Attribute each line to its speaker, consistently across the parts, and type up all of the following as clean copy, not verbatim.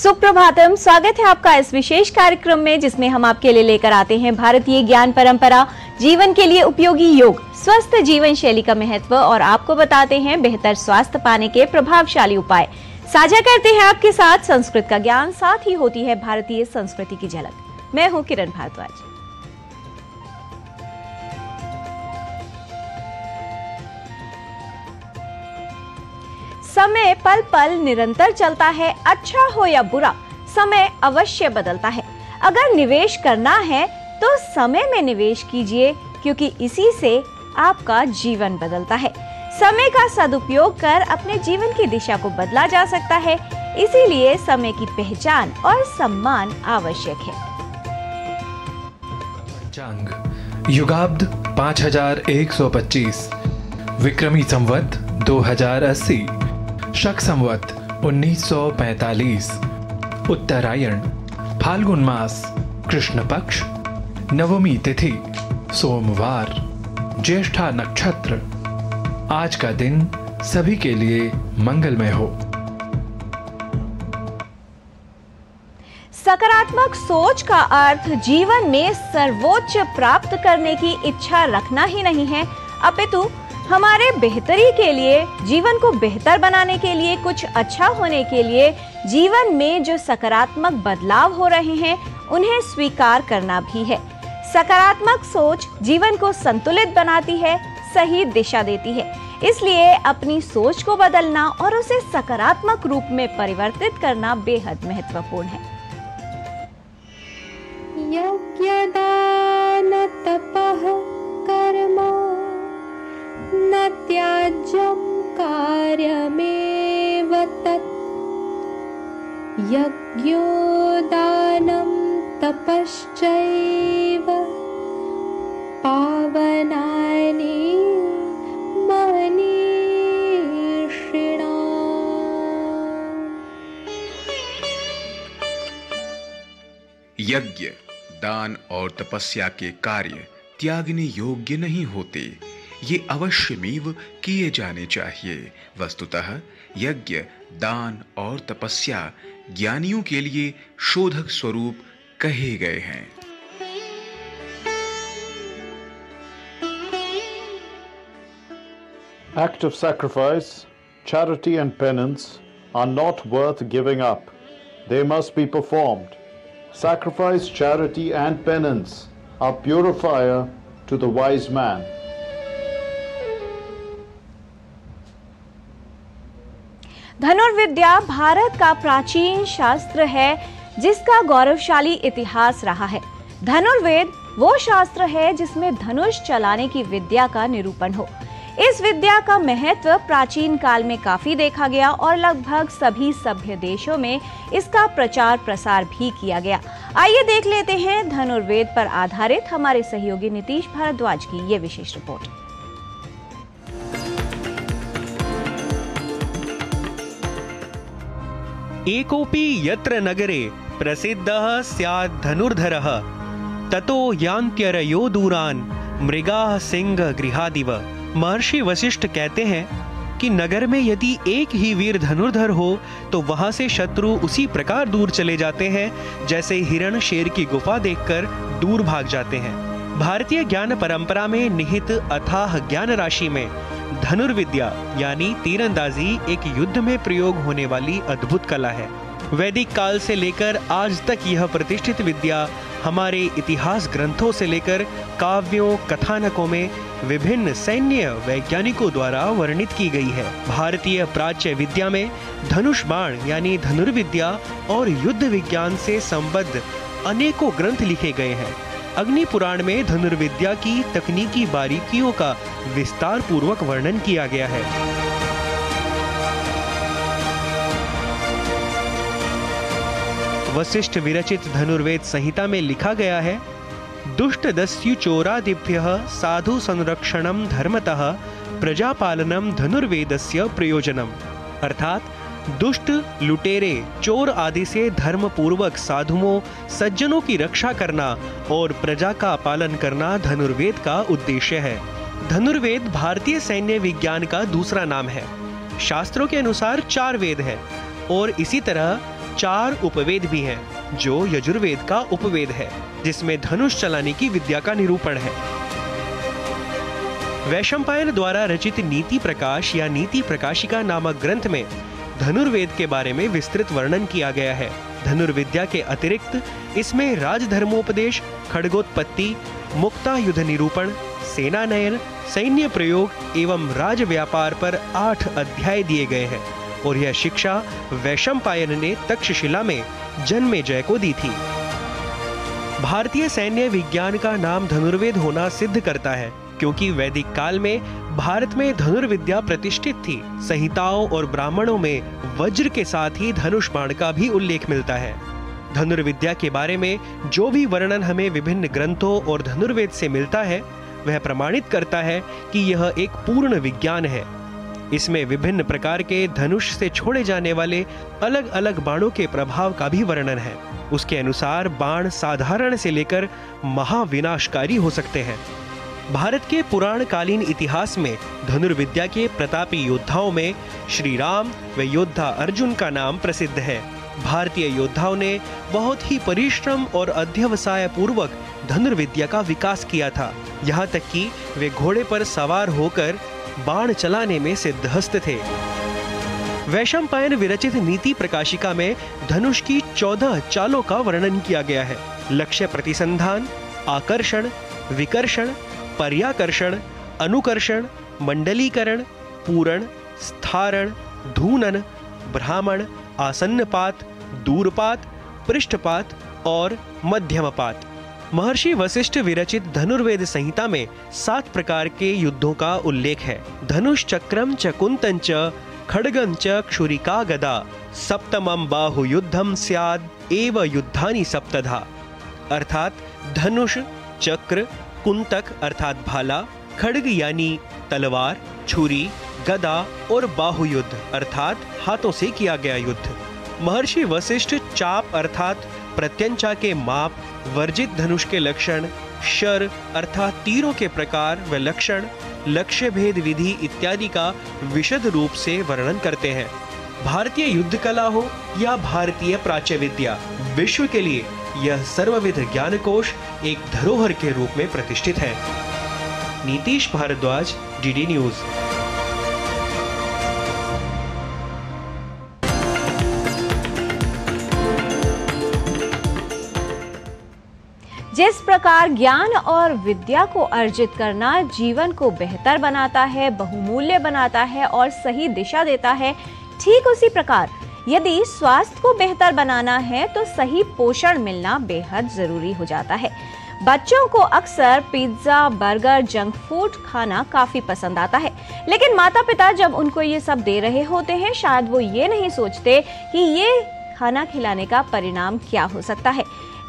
Speaker 1: सुप्रभातम, स्वागत है आपका इस विशेष कार्यक्रम में जिसमें हम आपके लिए लेकर आते हैं भारतीय ज्ञान परंपरा, जीवन के लिए उपयोगी योग, स्वस्थ जीवन शैली का महत्व और आपको बताते हैं बेहतर स्वास्थ्य पाने के प्रभावशाली उपाय। साझा करते हैं आपके साथ संस्कृत का ज्ञान, साथ ही होती है भारतीय संस्कृति की झलक। मैं हूं किरण भारद्वाज। समय पल पल निरंतर चलता है, अच्छा हो या बुरा, समय अवश्य बदलता है। अगर निवेश करना है तो समय में निवेश कीजिए, क्योंकि इसी से आपका जीवन बदलता है। समय का सदुपयोग कर अपने जीवन की दिशा को बदला जा सकता है, इसीलिए समय की पहचान और सम्मान आवश्यक है।
Speaker 2: पंचांग युगाब्द 5125, विक्रमी संवत 2080, शक संवत 1945, उत्तरायण, फाल्गुन मास, कृष्ण पक्ष, नवमी तिथि, सोमवार, ज्येष्ठा नक्षत्र। आज का दिन सभी के लिए मंगलमय हो।
Speaker 1: सकारात्मक सोच का अर्थ जीवन में सर्वोच्च प्राप्त करने की इच्छा रखना ही नहीं है, अपितु हमारे बेहतरी के लिए, जीवन को बेहतर बनाने के लिए, कुछ अच्छा होने के लिए जीवन में जो सकारात्मक बदलाव हो रहे हैं उन्हें स्वीकार करना भी है। सकारात्मक सोच जीवन को संतुलित बनाती है, सही दिशा देती है। इसलिए अपनी सोच को बदलना और उसे सकारात्मक रूप में परिवर्तित करना बेहद महत्वपूर्ण है।
Speaker 3: यज्ञदान तपः कर्म न त्याज्यं कार्यमेव तत्, यज्ञो दानं तपश्चैव पावनानि मनीषिणाम्।
Speaker 4: यज्ञ, दान और तपस्या के कार्य त्यागने योग्य नहीं होते, ये अवश्यमेव किए जाने चाहिए। वस्तुतः यज्ञ, दान और तपस्या ज्ञानियों के लिए शोधक स्वरूप कहे गए हैं।
Speaker 5: Act of sacrifice, charity and penance are not worth giving up. They must be performed. Sacrifice, charity and penance are purifier to the wise man.
Speaker 1: धनुर्विद्या भारत का प्राचीन शास्त्र है जिसका गौरवशाली इतिहास रहा है। धनुर्वेद वो शास्त्र है जिसमें धनुष चलाने की विद्या का निरूपण हो। इस विद्या का महत्व प्राचीन काल में काफी देखा गया और लगभग सभी सभ्य देशों में इसका प्रचार प्रसार भी किया गया। आइए देख लेते हैं धनुर्वेद पर आधारित हमारे सहयोगी नीतीश भारद्वाज की ये विशेष रिपोर्ट।
Speaker 6: एकोपि यत्र नगरे प्रसिद्धः स्यात् धनुर्धरः ततो यान्त्यरयो दूरान् मृगाः सिंह गृहादिव। महर्षि वशिष्ठ कहते हैं कि नगर में यदि एक ही वीर धनुर्धर हो तो वहां से शत्रु उसी प्रकार दूर चले जाते हैं जैसे हिरण शेर की गुफा देखकर दूर भाग जाते हैं। भारतीय ज्ञान परंपरा में निहित अथाह ज्ञान राशि में धनुर्विद्या यानी तीरंदाजी एक युद्ध में प्रयोग होने वाली अद्भुत कला है। वैदिक काल से लेकर आज तक यह प्रतिष्ठित विद्या हमारे इतिहास ग्रंथों से लेकर काव्यों, कथानकों में विभिन्न सैन्य वैज्ञानिकों द्वारा वर्णित की गई है। भारतीय प्राच्य विद्या में धनुष बाण यानी धनुर्विद्या और युद्ध विज्ञान से संबद्ध अनेकों ग्रंथ लिखे गए हैं। अग्नि पुराण में धनुर्विद्या की तकनीकी बारीकियों का विस्तार पूर्वक वर्णन किया गया है। वशिष्ठ विरचित धनुर्वेद संहिता में लिखा गया है, दुष्ट दस्यु चोरादिभ्यः साधु संरक्षणम धर्मतः प्रजापालनम धनुर्वेदस्य प्रयोजनम। अर्थात दुष्ट, लुटेरे, चोर आदि से धर्म पूर्वक साधुओं, सज्जनों की रक्षा करना और प्रजा का पालन करना धनुर्वेद का उद्देश्य है। धनुर्वेद भारतीय सैन्य विज्ञान का दूसरा नाम है। शास्त्रों के अनुसार 4 वेद है और इसी तरह 4 उपवेद भी हैं, जो यजुर्वेद का उपवेद है, जिसमें धनुष चलाने की विद्या का निरूपण है। वैशंपायन द्वारा रचित नीति प्रकाश या नीति प्रकाशिका नामक ग्रंथ में धनुर्वेद के बारे में विस्तृत वर्णन किया गया है। धनुर्विद्या के अतिरिक्त इसमें राजधर्मोपदेश, खड्गोत्पत्ति, मुक्तायुध निरूपण, सेनानयन, सैन्य प्रयोग एवं राज व्यापार पर 8 अध्याय दिए गए हैं और यह शिक्षा वैशंपायन ने तक्षशिला में जन्मेजय को दी थी। भारतीय सैन्य विज्ञान का नाम धनुर्वेद होना सिद्ध करता है, क्योंकि वैदिक काल में भारत में धनुर्विद्या प्रतिष्ठित थी। संहिताओं और ब्राह्मणों में वज्र के साथ ही धनुष बाण का भी उल्लेख मिलता है। धनुर्विद्या के बारे में जो भी वर्णन हमें विभिन्न ग्रंथों और धनुर्वेद से मिलता है, वह प्रमाणित करता है कि यह एक पूर्ण विज्ञान है। इसमें विभिन्न प्रकार के धनुष से छोड़े जाने वाले अलग अलग बाणों के प्रभाव का भी वर्णन है। उसके अनुसार बाण साधारण से लेकर महाविनाशकारी हो सकते हैं। भारत के पुराण कालीन इतिहास में धनुर्विद्या के प्रतापी योद्धाओं में श्री राम व योद्धा अर्जुन का नाम प्रसिद्ध है। भारतीय योद्धाओं ने बहुत ही परिश्रम और अध्यवसाय पूर्वक धनुर्विद्या का विकास किया था। यहाँ तक कि वे घोड़े पर सवार होकर बाण चलाने में सिद्धहस्त थे। वैशंपायन विरचित नीति प्रकाशिका में धनुष की 14 चालों का वर्णन किया गया है। लक्ष्य प्रतिसंधान, आकर्षण, विकर्षण, पर्याकर्षण, अनुकर्षण, मंडलीकरण, पूरण, स्थारण, धूनन, ब्राह्मण, आसन्नपात, दूरपात, पृष्ठपात और मध्यमपात। महर्षि वशिष्ठ विरचित धनुर्वेद संहिता में 7 प्रकार के युद्धों का उल्लेख है। धनुष चक्रम च कुंतम च खड्गम च क्षुरिका गदा सप्तमम बाहु युद्धम स्याद एव युद्धानि सप्तधा। अर्थात धनुष, चक्र, कुंतक अर्थात भाला, खड्ग यानी तलवार, छुरी, गदा और बाहुयुद्ध अर्थात हाथों से किया गया युद्ध। महर्षि वशिष्ठ चाप अर्थात प्रत्यंचा के माप, वर्जित धनुष के लक्षण, शर अर्थात तीरों के प्रकार व लक्षण, लक्ष्य भेद विधि इत्यादि का विशद रूप से वर्णन करते हैं। भारतीय युद्ध कला हो या भारतीय प्राच्य विद्या, विश्व के लिए यह सर्वविध ज्ञानकोश एक धरोहर के रूप में प्रतिष्ठित है। Nitish Bharadwaj, DD news.
Speaker 1: जिस प्रकार ज्ञान और विद्या को अर्जित करना जीवन को बेहतर बनाता है, बहुमूल्य बनाता है और सही दिशा देता है, ठीक उसी प्रकार यदि स्वास्थ्य को बेहतर बनाना है तो सही पोषण मिलना बेहद जरूरी हो जाता है। बच्चों को अक्सर पिज्जा, बर्गर, जंक फूड खाना काफी पसंद आता है, लेकिन माता पिता जब उनको ये सब दे रहे होते हैं, शायद वो ये नहीं सोचते कि ये खाना खिलाने का परिणाम क्या हो सकता है।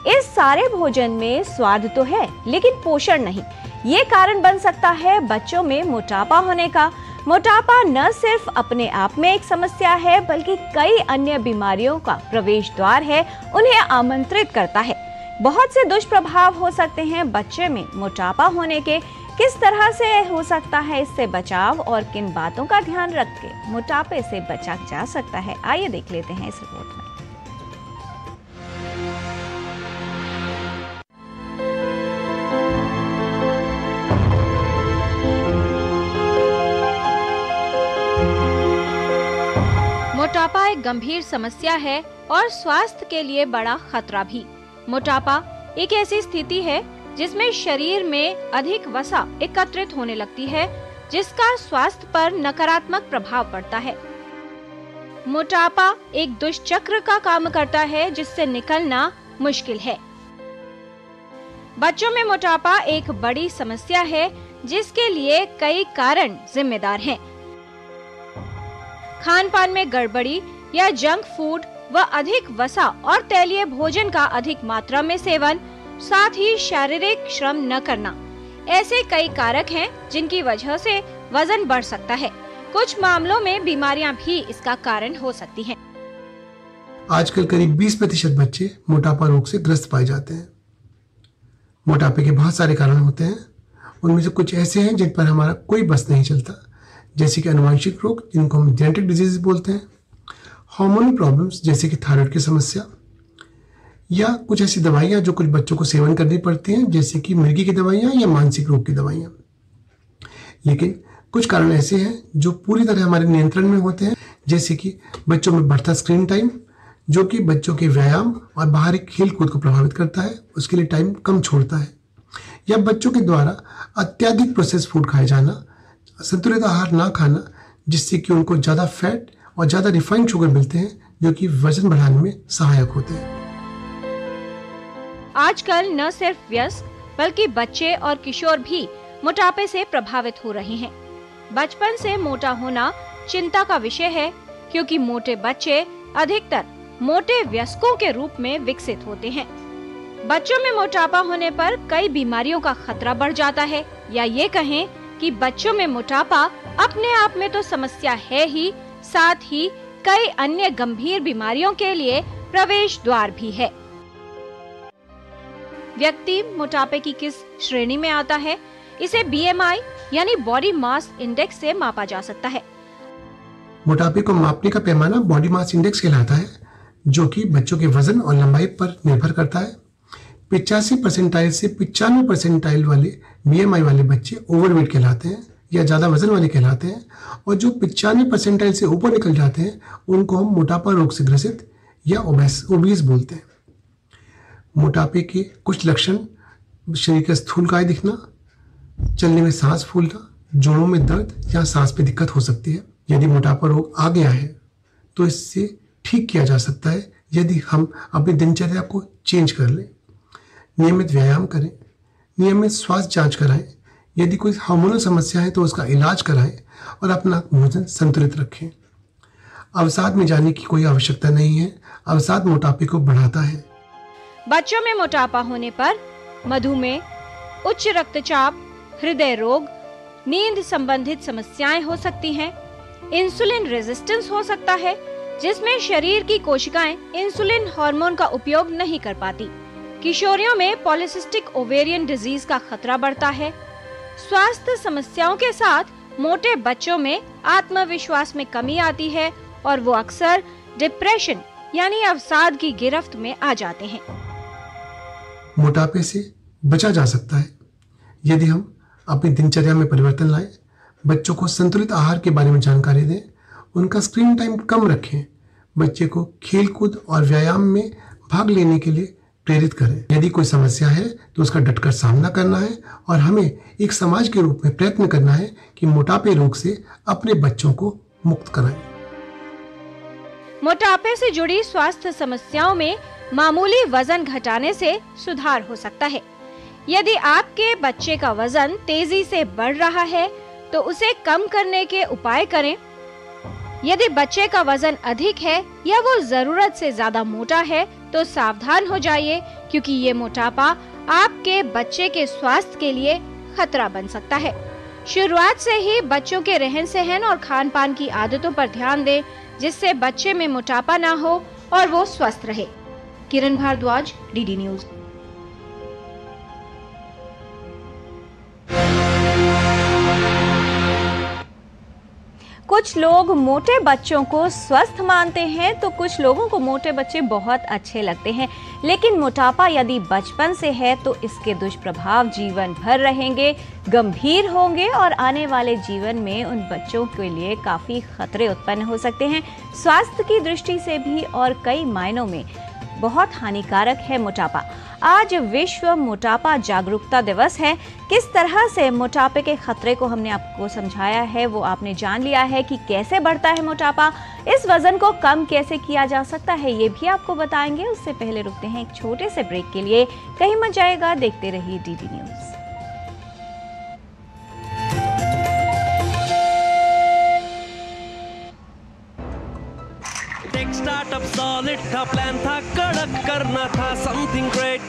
Speaker 1: इस सारे भोजन में स्वाद तो है, लेकिन पोषण नहीं। ये कारण बन सकता है बच्चों में मोटापा होने का। मोटापा न सिर्फ अपने आप में एक समस्या है, बल्कि कई अन्य बीमारियों का प्रवेश द्वार है, उन्हें आमंत्रित करता है। बहुत से दुष्प्रभाव हो सकते हैं बच्चे में मोटापा होने के। किस तरह से हो सकता है इससे बचाव और किन बातों का ध्यान रख के मोटापे से बचा जा सकता है, आइए देख लेते हैं इस रिपोर्ट में।
Speaker 7: मोटापा एक गंभीर समस्या है और स्वास्थ्य के लिए बड़ा खतरा भी। मोटापा एक ऐसी स्थिति है जिसमें शरीर में अधिक वसा एकत्रित होने लगती है, जिसका स्वास्थ्य पर नकारात्मक प्रभाव पड़ता है। मोटापा एक दुष्चक्र का काम करता है जिससे निकलना मुश्किल है। बच्चों में मोटापा एक बड़ी समस्या है जिसके लिए कई कारण जिम्मेदार हैं। खान पान में गड़बड़ी या जंक फूड व अधिक वसा और तैलीय भोजन का अधिक मात्रा में सेवन, साथ ही शारीरिक श्रम न करना, ऐसे कई कारक हैं जिनकी वजह से वजन बढ़ सकता है। कुछ मामलों में बीमारियां भी इसका कारण हो सकती हैं।
Speaker 8: आजकल करीब 20% बच्चे मोटापा रोग से ग्रस्त पाए जाते हैं। मोटापे के बहुत सारे कारण होते हैं, उनमें से कुछ ऐसे हैं जिन पर हमारा कोई बस नहीं चलता, जैसे कि आनुवंशिक रोग जिनको हम जेनेटिक डिजीज बोलते हैं, हार्मोनल प्रॉब्लम्स जैसे कि थायराइड की समस्या, या कुछ ऐसी दवाइयाँ जो कुछ बच्चों को सेवन करनी पड़ती हैं जैसे कि मिर्गी की दवाइयाँ या मानसिक रोग की दवाइयाँ। लेकिन कुछ कारण ऐसे हैं जो पूरी तरह हमारे नियंत्रण में होते हैं, जैसे कि बच्चों में बढ़ता स्क्रीन टाइम जो कि बच्चों के व्यायाम और बाहरी खेल कूद को प्रभावित करता है, उसके लिए टाइम कम छोड़ता है, या बच्चों के द्वारा अत्यधिक प्रोसेस फूड खाए जाना, संतुलित आहार ना खाना जिससे कि उनको ज़्यादा फैट और ज़्यादा रिफाइंड शुगर मिलते हैं जो कि वजन बढ़ाने में सहायक होते हैं।
Speaker 7: आजकल न सिर्फ वयस्क बल्कि बच्चे और किशोर भी मोटापे से प्रभावित हो रहे हैं। बचपन से मोटा होना चिंता का विषय है क्योंकि मोटे बच्चे अधिकतर मोटे वयस्कों के रूप में विकसित होते हैं। बच्चों में मोटापा होने पर कई बीमारियों का खतरा बढ़ जाता है, या ये कहें कि बच्चों में मोटापा अपने आप में तो समस्या है ही, साथ ही कई अन्य गंभीर बीमारियों के लिए प्रवेश द्वार भी है। व्यक्ति मोटापे की किस श्रेणी में आता है, इसे BMI यानी बॉडी मास इंडेक्स से मापा जा सकता है।
Speaker 8: मोटापे को मापने का पैमाना बॉडी मास इंडेक्स कहलाता है, जो कि बच्चों के वजन और लंबाई पर निर्भर करता है। 85 परसेंटाइल से 95 परसेंटाइल वाले BMI वाले बच्चे ओवरवेट कहलाते हैं या ज़्यादा वजन वाले कहलाते हैं, और जो 95 परसेंटाइल से ऊपर निकल जाते हैं उनको हम मोटापा रोग से ग्रसित या ओबीस बोलते हैं। मोटापे के कुछ लक्षण शरीर का स्थूलकाय दिखना, चलने में सांस फूलना, जोड़ों में दर्द या सांस पे दिक्कत हो सकती है। यदि मोटापा रोग आ गया है तो इससे ठीक किया जा सकता है यदि हम अपनी दिनचर्या को चेंज कर लें, नियमित व्यायाम करें, नियमित स्वास्थ्य जांच कराएं, यदि कोई हार्मोनल समस्या है तो उसका इलाज कराएं और अपना भोजन संतुलित रखें। अवसाद में जाने की कोई आवश्यकता नहीं है, अवसाद मोटापे को बढ़ाता है।
Speaker 7: बच्चों में मोटापा होने पर मधुमेह, उच्च रक्तचाप, हृदय रोग, नींद संबंधित समस्याएं हो सकती हैं। इंसुलिन रेजिस्टेंस हो सकता है जिसमें शरीर की कोशिकाएं इंसुलिन हार्मोन का उपयोग नहीं कर पाती। किशोरियों में पॉलिसिस्टिक ओवेरियन डिजीज का खतरा बढ़ता है। स्वास्थ्य समस्याओं के साथ मोटे बच्चों में आत्मविश्वास में कमी आती है और वो अक्सर डिप्रेशन यानी अवसाद की गिरफ्त में आ जाते हैं।
Speaker 8: मोटापे से बचा जा सकता है यदि हम अपनी दिनचर्या में परिवर्तन लाएं, बच्चों को संतुलित आहार के बारे में जानकारी दें, उनका स्क्रीन टाइम कम रखें, बच्चे को खेलकूद और व्यायाम में भाग लेने के लिए प्रेरित करें। यदि कोई समस्या है तो उसका डटकर सामना करना है और हमें एक समाज के रूप में प्रयत्न करना है कि मोटापे रोग से अपने बच्चों को मुक्त कराएं।
Speaker 7: मोटापे से जुड़ी स्वास्थ्य समस्याओं में मामूली वजन घटाने से सुधार हो सकता है। यदि आपके बच्चे का वजन तेजी से बढ़ रहा है तो उसे कम करने के उपाय करें। यदि बच्चे का वजन अधिक है या वो जरूरत से ज्यादा मोटा है तो सावधान हो जाइए, क्योंकि ये मोटापा आपके बच्चे के स्वास्थ्य के लिए खतरा बन सकता है। शुरुआत से ही बच्चों के रहन सहन और खान पान की आदतों पर ध्यान दें, जिससे बच्चे में मोटापा ना हो और वो स्वस्थ रहे। किरण भारद्वाज, DD न्यूज।
Speaker 1: कुछ लोग मोटे बच्चों को स्वस्थ मानते हैं तो कुछ लोगों को मोटे बच्चे बहुत अच्छे लगते हैं, लेकिन मोटापा यदि बचपन से है तो इसके दुष्प्रभाव जीवन भर रहेंगे, गंभीर होंगे और आने वाले जीवन में उन बच्चों के लिए काफ़ी खतरे उत्पन्न हो सकते हैं। स्वास्थ्य की दृष्टि से भी और कई मायनों में बहुत हानिकारक है मोटापा। आज विश्व मोटापा जागरूकता दिवस है। किस तरह से मोटापे के खतरे को हमने आपको समझाया है, वो आपने जान लिया है कि कैसे बढ़ता है मोटापा, इस वजन को कम कैसे किया जा सकता है, ये भी आपको बताएंगे। उससे पहले रुकते हैं एक छोटे से ब्रेक के लिए। कहीं मत जाएगा, देखते रहिए DD न्यूज।
Speaker 9: स्टार्टअप सॉलिड था, प्लान था कड़क, करना था समथिंग ग्रेट,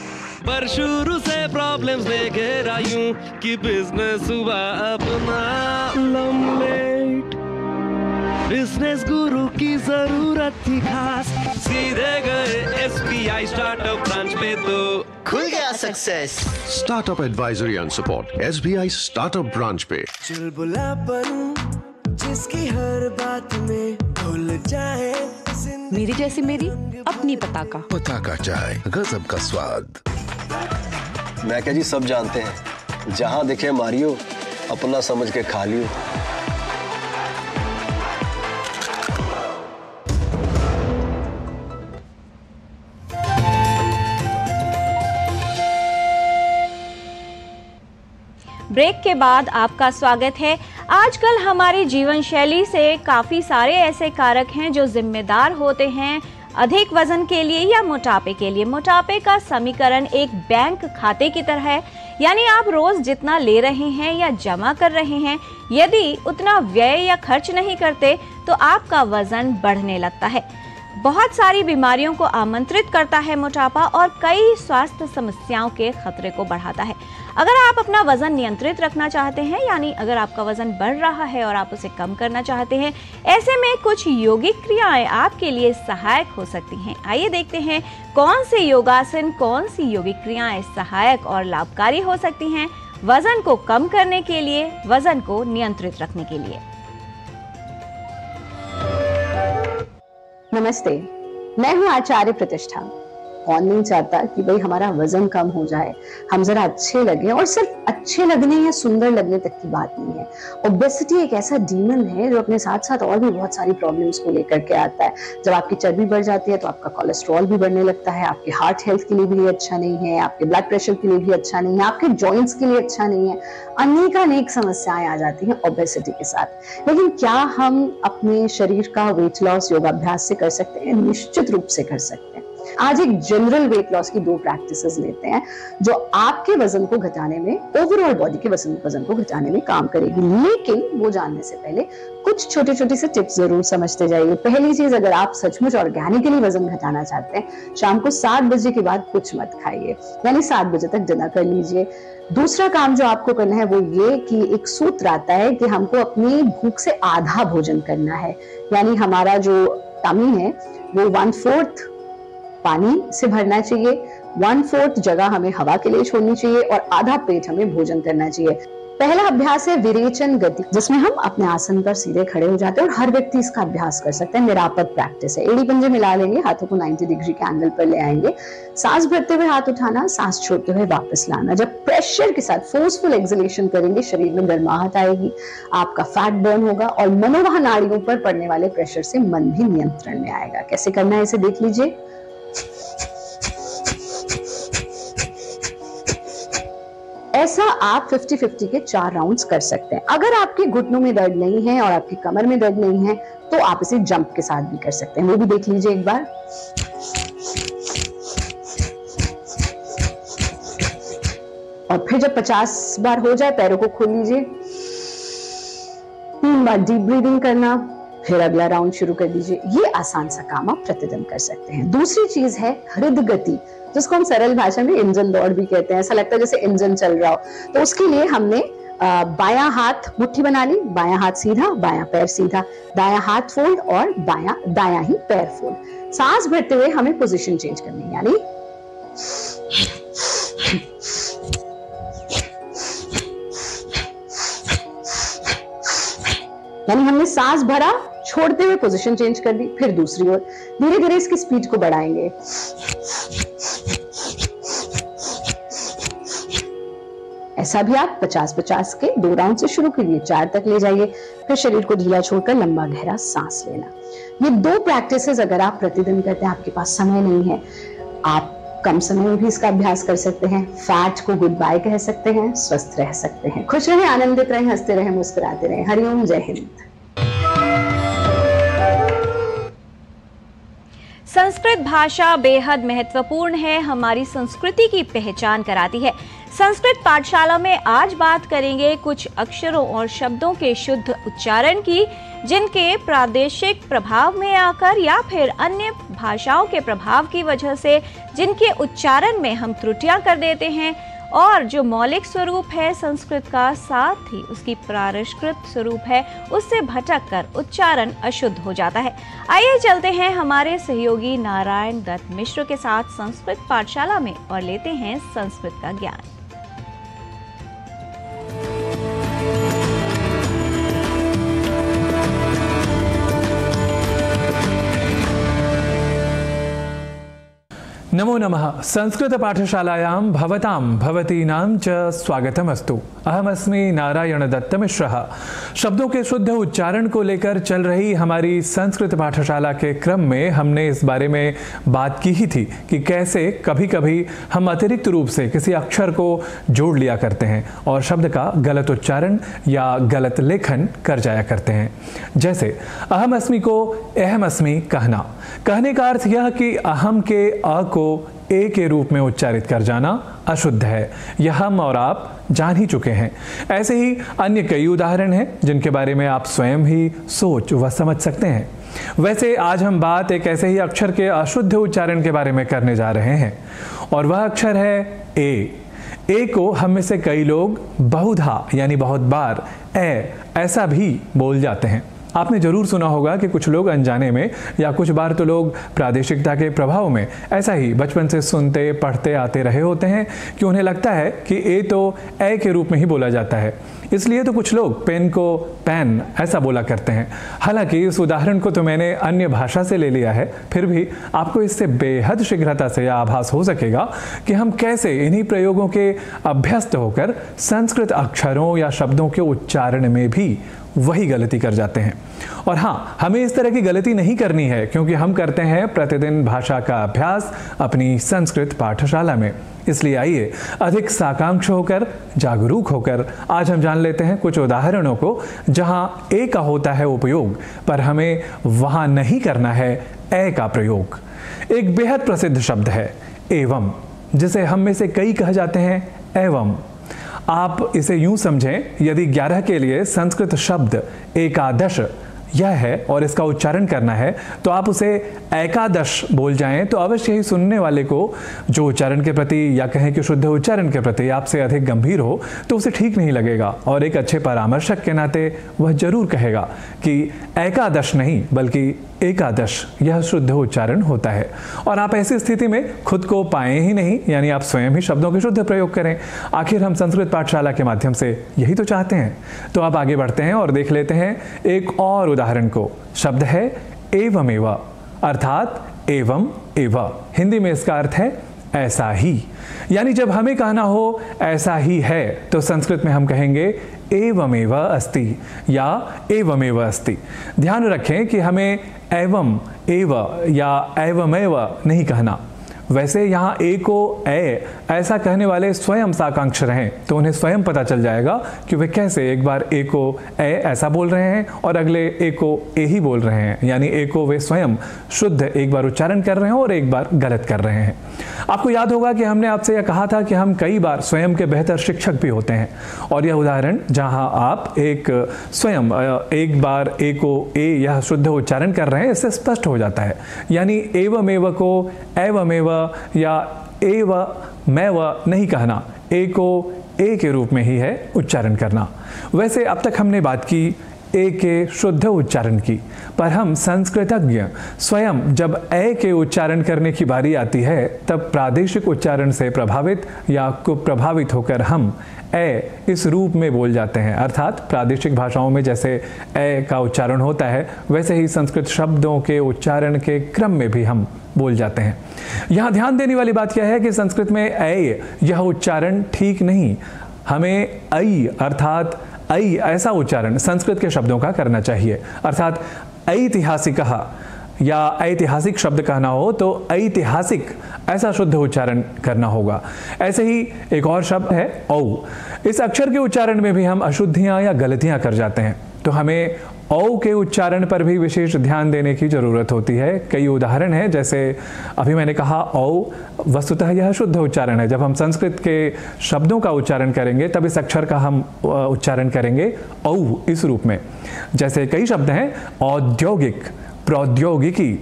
Speaker 9: पर शुरू से प्रॉब्लम्स ने घेरा यूं कि बिजनेस हुआ अपना लम्बेट। बिजनेस गुरु की जरूरत थी खास, सीधे गए SBI स्टार्टअप ब्रांच पे तो
Speaker 10: खुल गया success.
Speaker 11: Startup advisory and support SBI startup branch पे।
Speaker 9: चुलबुला बनूं जिसकी हर बात में भूल जाए
Speaker 12: मेरी जैसी मेरी अपनी पताका।
Speaker 11: पताका चाय, गजब का स्वाद।
Speaker 13: मैं क्या जी, सब जानते हैं, जहां दिखे मारियो, अपना समझ के खा लियो।
Speaker 1: ब्रेक के बाद आपका स्वागत है। आजकल हमारी जीवन शैली से काफ़ी सारे ऐसे कारक हैं जो जिम्मेदार होते हैं अधिक वजन के लिए या मोटापे के लिए। मोटापे का समीकरण एक बैंक खाते की तरह है, यानी आप रोज जितना ले रहे हैं या जमा कर रहे हैं, यदि उतना व्यय या खर्च नहीं करते तो आपका वजन बढ़ने लगता है। बहुत सारी बीमारियों को आमंत्रित करता है मोटापा और कई स्वास्थ्य समस्याओं के खतरे को बढ़ाता है। अगर आप अपना वजन नियंत्रित रखना चाहते हैं, यानी अगर आपका वजन बढ़ रहा है और आप उसे कम करना चाहते हैं, ऐसे में कुछ योगिक क्रियाएं आपके लिए सहायक हो सकती हैं। आइए देखते हैं कौन से योगासन, कौन सी योगिक क्रियाएं सहायक और लाभकारी हो सकती हैं वजन को कम करने के लिए, वजन को नियंत्रित रखने के लिए।
Speaker 14: नमस्ते, मैं हूं आचार्य प्रतिष्ठा। कौन नहीं चाहता कि भाई हमारा वजन कम हो जाए, हम जरा अच्छे लगे। और सिर्फ अच्छे लगने या सुंदर लगने तक की बात नहीं है। ओबेसिटी एक ऐसा डीमन है जो अपने साथ साथ और भी बहुत सारी प्रॉब्लम्स को लेकर के आता है। जब आपकी चर्बी बढ़ जाती है तो आपका कोलेस्ट्रॉल भी बढ़ने लगता है, आपके हार्ट हेल्थ के लिए भी अच्छा नहीं है, आपके ब्लड प्रेशर के लिए भी अच्छा नहीं है, आपके जॉइंट्स के लिए अच्छा नहीं है। अनेक समस्याएं आ जाती हैं ओबेसिटी के साथ। लेकिन क्या हम अपने शरीर का वेट लॉस योगाभ्यास से कर सकते हैं? निश्चित रूप से कर सकते हैं। आज एक जनरल वेट लॉस की 2 प्रैक्टिसेस लेते हैं जो आपके वजन को घटाने में, ओवरऑल बॉडी के वजन को घटाने में काम करेगी। लेकिन वो जानने से पहले कुछ छोटे से टिप्स जरूर समझते जाइए। पहली चीज, अगर आप सचमुच ऑर्गेनिकली वजन घटाना चाहते हैं, शाम को 7 बजे के बाद कुछ मत खाइए, यानी 7 बजे तक डिनर कर लीजिए। दूसरा काम जो आपको करना है वो ये कि एक सूत्र आता है कि हमको अपनी भूख से आधा भोजन करना है, यानी हमारा जो टमी है वो 1/4 पानी से भरना चाहिए, 1/4 जगह हमें हवा के लिए छोड़नी चाहिए और आधा पेट हमें भोजन करना चाहिए। पहला अभ्यास है विरेचन गति, जिसमें हम अपने आसन पर सीधे खड़े हो जाते हैं और हर व्यक्ति इसका अभ्यास कर सकते हैं। निरापद प्रैक्टिस है। एड़ी पंजे मिला लेंगे, हाथों को 90 डिग्री के एंगल पर ले आएंगे। सांस भरते हुए हाथ उठाना, सांस छोड़ते हुए वापस लाना। जब प्रेशर के साथ फोर्सफुल एक्सलेशन करेंगे, शरीर में गर्माहट आएगी, आपका फैट बर्न होगा और मनोवाह नाड़ियों पर पड़ने वाले प्रेशर से मन भी नियंत्रण में आएगा। कैसे करना है इसे देख लीजिए। ऐसा आप 50-50 के 4 राउंड्स कर सकते हैं। अगर आपके घुटनों में दर्द नहीं है और आपकी कमर में दर्द नहीं है तो आप इसे जंप के साथ भी कर सकते हैं, वो भी देख लीजिए एक बार। और फिर जब 50 बार हो जाए, पैरों को खोल लीजिए, 3 बार डीप ब्रीदिंग करना, फिर अगला राउंड शुरू कर दीजिए। ये आसान सा काम आप प्रतिदिन कर सकते हैं। दूसरी चीज है हृदय गति, जिसको हम सरल भाषा में इंजन दौड़ भी कहते हैं। ऐसा लगता है जैसे इंजन चल रहा हो। तो उसके लिए हमने बायां हाथ मुट्ठी बना ली, बायां हाथ सीधा, बायां पैर सीधा, दायां हाथ फोल्ड और दायां ही पैर फोल्ड। सांस भरते हुए हमें पोजीशन चेंज करनी है, यानी हमने सांस भरा, छोड़ते हुए पोजीशन चेंज कर दी, फिर दूसरी ओर। धीरे धीरे इसकी स्पीड को बढ़ाएंगे। ऐसा भी आप 50-50 के 2 राउंड से शुरू करिए, 4 तक ले जाइए, फिर शरीर को ढीला छोड़कर लंबा गहरा सांस लेना। ये 2 प्रैक्टिसेस अगर आप प्रतिदिन करते हैं, आपके पास समय नहीं है, आप कम समय में भी इसका अभ्यास कर सकते हैं। फैट को गुड बाय कह सकते हैं, स्वस्थ रह सकते हैं। खुश रहें, आनंदित रहें, हंसते रहें, मुस्कुराते रहें। हरिओम, जय हिंद।
Speaker 1: संस्कृत भाषा बेहद महत्वपूर्ण है, हमारी संस्कृति की पहचान कराती है। संस्कृत पाठशाला में आज बात करेंगे कुछ अक्षरों और शब्दों के शुद्ध उच्चारण की, जिनके प्रादेशिक प्रभाव में आकर या फिर अन्य भाषाओं के प्रभाव की वजह से जिनके उच्चारण में हम त्रुटियां कर देते हैं, और जो मौलिक स्वरूप है संस्कृत का, साथ ही उसकी प्राकृत स्वरूप है, उससे भटक कर उच्चारण अशुद्ध हो जाता है। आइए चलते हैं हमारे सहयोगी नारायण दत्त मिश्र के साथ संस्कृत पाठशाला में और लेते हैं संस्कृत का ज्ञान।
Speaker 2: नमो नमः। संस्कृत पाठशालायां भवतां भवतीनां च स्वागतमस्तु। अहमस्मि नारायण दत्त मिश्रः। शब्दों के शुद्ध उच्चारण को लेकर चल रही हमारी संस्कृत पाठशाला के क्रम में हमने इस बारे में बात की ही थी कि कैसे कभी कभी हम अतिरिक्त रूप से किसी अक्षर को जोड़ लिया करते हैं और शब्द का गलत उच्चारण या गलत लेखन कर जाया करते हैं। जैसे अहमअस्मि को अहमअस्मि कहने का अर्थ यह कि अहम के अ को ए के रूप में उच्चारित कर जाना अशुद्ध है। यह हम और आप जान ही चुके हैं। ऐसे ही अन्य कई उदाहरण हैं जिनके बारे में आप स्वयं ही सोच व समझ सकते हैं। वैसे आज हम बात एक ऐसे ही अक्षर के अशुद्ध उच्चारण के बारे में करने जा रहे हैं और वह अक्षर है ए को हम में से कई लोग बहुधा यानी बहुत बार ऐसा भी बोल जाते हैं। आपने जरूर सुना होगा कि कुछ लोग अनजाने में या कुछ बार तो लोग प्रादेशिकता के प्रभाव में ऐसा ही बचपन से सुनते पढ़ते आते रहे होते हैं कि उन्हें लगता है कि ए तो ए के रूप में ही बोला जाता है, इसलिए तो कुछ लोग पेन को पैन ऐसा बोला करते हैं। हालांकि इस उदाहरण को तो मैंने अन्य भाषा से ले लिया है, फिर भी आपको इससे बेहद शीघ्रता से यह आभास हो सकेगा कि हम कैसे इन्हीं प्रयोगों के अभ्यस्त होकर संस्कृत अक्षरों या शब्दों के उच्चारण में भी वही गलती कर जाते हैं। और हाँ, हमें इस तरह की गलती नहीं करनी है क्योंकि हम करते हैं प्रतिदिन भाषा का अभ्यास अपनी संस्कृत पाठशाला में। इसलिए आइए अधिक साकांक्ष होकर जागरूक होकर आज हम जान लेते हैं कुछ उदाहरणों को जहां ए का होता है उपयोग पर हमें वहां नहीं करना है ए का प्रयोग। एक बेहद प्रसिद्ध शब्द है एवं, जिसे हम में से कई कह जाते हैं एवं। आप इसे यूं समझें, यदि 11 के लिए संस्कृत शब्द एकादश यह है और इसका उच्चारण करना है तो आप उसे एकादश बोल जाएं तो अवश्य ही सुनने वाले को जो उच्चारण के प्रति या कहें कि शुद्ध उच्चारण के प्रति आपसे अधिक गंभीर हो तो उसे ठीक नहीं लगेगा और एक अच्छे परामर्शक के नाते वह जरूर कहेगा कि एकादश नहीं बल्कि एकादश यह शुद्ध उच्चारण होता है। और आप ऐसी स्थिति में खुद को पाएं ही नहीं, यानी आप स्वयं ही शब्दों के शुद्ध प्रयोग करें। आखिर हम संस्कृत पाठशाला के माध्यम से यही तो चाहते हैं। तो आप आगे बढ़ते हैं और देख लेते हैं एक और उदाहरण को। शब्द है एवमेव, अर्थात एवं एव। हिंदी में इसका अर्थ है ऐसा ही, यानी जब हमें कहना हो ऐसा ही है तो संस्कृत में हम कहेंगे एवमेव अस्ति या एवमेव अस्ति। ध्यान रखें कि हमें एवं एव या एवमेव नहीं कहना। वैसे यहाँ ए को ऐसा कहने वाले स्वयं साकांक्ष रहें तो उन्हें स्वयं पता चल जाएगा कि वे कैसे एक बार ए को ऐसा बोल रहे हैं और अगले ए को ए ही बोल रहे हैं, यानी ए को वे स्वयं शुद्ध एक बार उच्चारण कर रहे हैं और एक बार गलत कर रहे हैं। आपको याद होगा कि हमने आपसे यह कहा था कि हम कई बार स्वयं के बेहतर शिक्षक भी होते हैं और यह उदाहरण जहाँ आप एक स्वयं एक बार ए को ए यह शुद्ध उच्चारण कर रहे हैं इससे स्पष्ट हो जाता है, यानी एवमेव को एवमेव या एव मैव नहीं कहना, ए को ए के रूप में ही है उच्चारण करना। वैसे अब तक हमने बात की ए के शुद्ध उच्चारण की, पर हम संस्कृतज्ञ स्वयं जब ए के उच्चारण करने की बारी आती है तब प्रादेशिक उच्चारण से प्रभावित या कुप्रभावित होकर हम ए इस रूप में बोल जाते हैं। अर्थात प्रादेशिक भाषाओं में जैसे ए का उच्चारण होता है वैसे ही संस्कृत शब्दों के उच्चारण के क्रम में भी हम बोल जाते हैं। यहाँ ध्यान देने वाली बात यह है कि संस्कृत में ए यह उच्चारण ठीक नहीं। हमें ऐ अर्थात ऐ ऐसा उच्चारण संस्कृत के शब्दों का करना चाहिए। अर्थात ऐतिहासिकः या ऐतिहासिक शब्द कहना हो तो ऐतिहासिक ऐसा शुद्ध उच्चारण करना होगा। ऐसे ही एक और शब्द है औ। इस अक्षर के उच्चारण में भी हम अशुद्धियां या गलतियां कर जाते हैं तो हमें औ के उच्चारण पर भी विशेष ध्यान देने की जरूरत होती है। कई उदाहरण हैं, जैसे अभी मैंने कहा औ, वस्तुतः यह शुद्ध उच्चारण है। जब हम संस्कृत के शब्दों का उच्चारण करेंगे तब इस अक्षर का हम उच्चारण करेंगे औ इस रूप में। जैसे कई शब्द हैं औद्योगिक, प्रौद्योगिकी,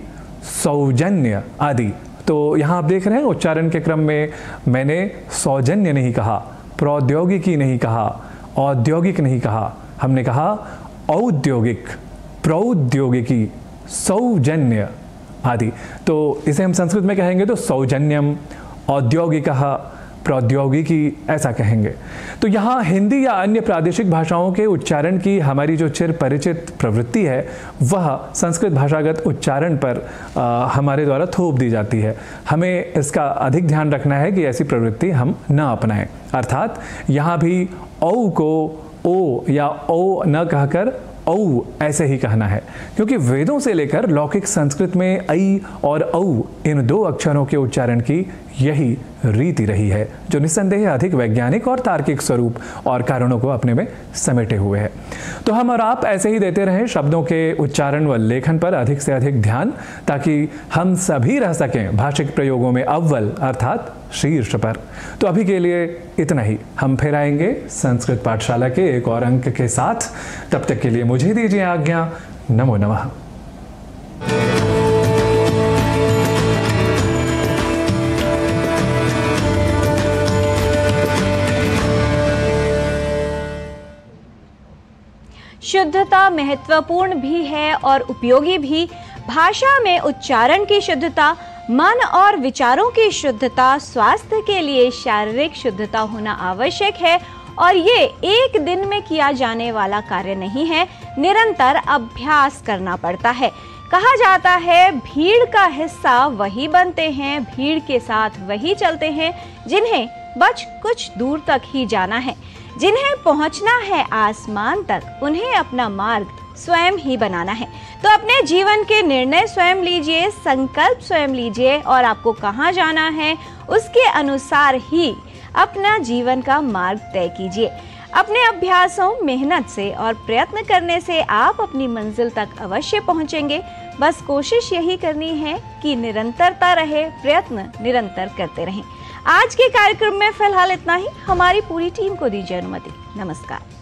Speaker 2: सौजन्य आदि। तो यहाँ आप देख रहे हैं उच्चारण के क्रम में मैंने सौजन्य नहीं कहा, प्रौद्योगिकी नहीं कहा, औद्योगिक नहीं कहा, हमने कहा औद्योगिक, प्रौद्योगिकी, सौजन्य आदि। तो इसे हम संस्कृत में कहेंगे तो सौजन्यम, औद्योगिकः, प्रौद्योगिकी ऐसा कहेंगे। तो यहाँ हिंदी या अन्य प्रादेशिक भाषाओं के उच्चारण की हमारी जो चिर परिचित प्रवृत्ति है वह संस्कृत भाषागत उच्चारण पर हमारे द्वारा थोप दी जाती है। हमें इसका अधिक ध्यान रखना है कि ऐसी प्रवृत्ति हम न अपनाएं। अर्थात यहाँ भी औ को ओ या ओ न कहकर औ ऐसे ही कहना है, क्योंकि वेदों से लेकर लौकिक संस्कृत में ऐ और औ इन दो अक्षरों के उच्चारण की यही रीति रही है, जो निस्संदेह अधिक वैज्ञानिक और तार्किक स्वरूप और कारणों को अपने में समेटे हुए है। तो हम और आप ऐसे ही देते रहें शब्दों के उच्चारण व लेखन पर अधिक से अधिक ध्यान, ताकि हम सभी रह सकें भाषिक प्रयोगों में अव्वल अर्थात शीर्ष पर। तो अभी के लिए इतना ही। हम फिर आएंगे संस्कृत पाठशाला के एक और अंक के साथ। तब तक के लिए मुझे दीजिए आज्ञा। नमो नमः।
Speaker 1: शुद्धता महत्वपूर्ण भी है और उपयोगी भी। भाषा में उच्चारण की शुद्धता, मन और विचारों की शुद्धता, स्वास्थ्य के लिए शारीरिक शुद्धता होना आवश्यक है और ये एक दिन में किया जाने वाला कार्य नहीं है, निरंतर अभ्यास करना पड़ता है। कहा जाता है भीड़ का हिस्सा वही बनते हैं, भीड़ के साथ वही चलते हैं जिन्हें बस कुछ दूर तक ही जाना है। जिन्हें पहुंचना है आसमान तक, उन्हें अपना मार्ग स्वयं ही बनाना है। तो अपने जीवन के निर्णय स्वयं लीजिए, संकल्प स्वयं लीजिए और आपको कहाँ जाना है उसके अनुसार ही अपना जीवन का मार्ग तय कीजिए। अपने अभ्यासों, मेहनत से और प्रयत्न करने से आप अपनी मंजिल तक अवश्य पहुंचेंगे। बस कोशिश यही करनी है कि निरंतरता रहे, प्रयत्न निरंतर करते रहें। आज के कार्यक्रम में फिलहाल इतना ही। हमारी पूरी टीम को दीजिए अनुमति। नमस्कार।